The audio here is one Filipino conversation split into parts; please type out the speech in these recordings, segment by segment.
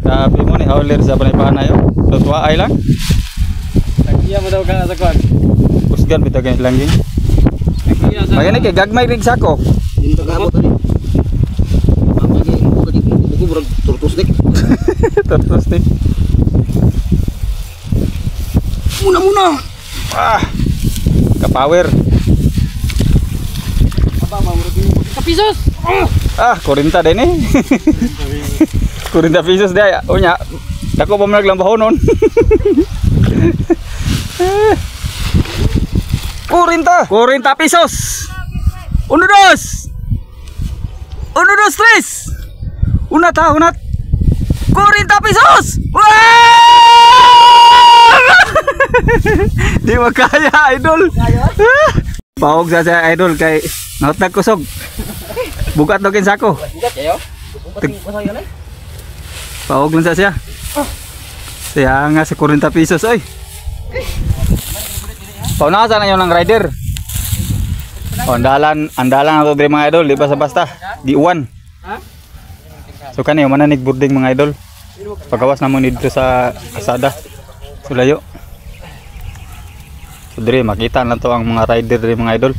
Grabe mo ni hauler sa panay yo. Tutwa ay lang. Iya mo daw ka sa kwan. Kusgan bitaw kay langging. Magani kay gagmay rig sako. Dito gabot tadi. Mamagi ko di buku burag turtus dik. Terus nih. Muna. Ah. Ka-power. Apa mau rugi kapisos. Ah, 40 din eh. 40 pesos dia. Oh nya. Dako pa man naglambaho nun. 40 pesos. 1, 2. 1, 2, 3. Unat. 40 pesos. Wah! Di makaya idol. Pawog sa idol kay nautag kusog. Bukat daw kin sako. Bukat kayo. Pawog lang sa siya. Siya nga sa 40 pesos oy. Paunasan na yun ng rider. Andalan ato diri mga idol, di basta-basta. Di uwan. So kaniyo mananig boarding mga idol. Pagawas na mo dito sa asada. Sulayo. So diri makita lang to ang mga rider diri mga idol.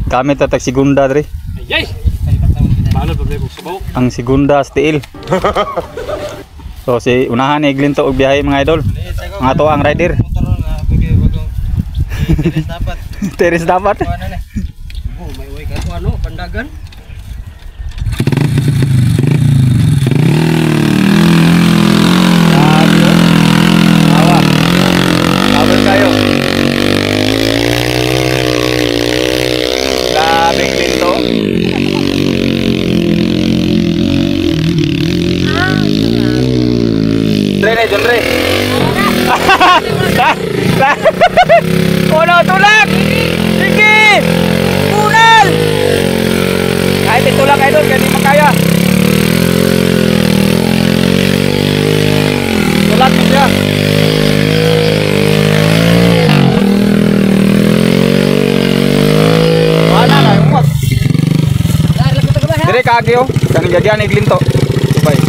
Kami tatag segunda diri. Ay. Paano problema sa bawok? Ang segunda steel. So si unahan ni Glinto og biyahe mga idol. Mga to ang rider. Teres dapat. Oh, may way ka ano, pandagan. Power kayo. Labing Glinto. John Ray. Uno, tulak! Sige! Unal! Kahit itulak kayo doon, hindi makaya. Tulak mo siya. Mana na, umot. Dire kagyo, kanang gagyan ni Glinto. Bye.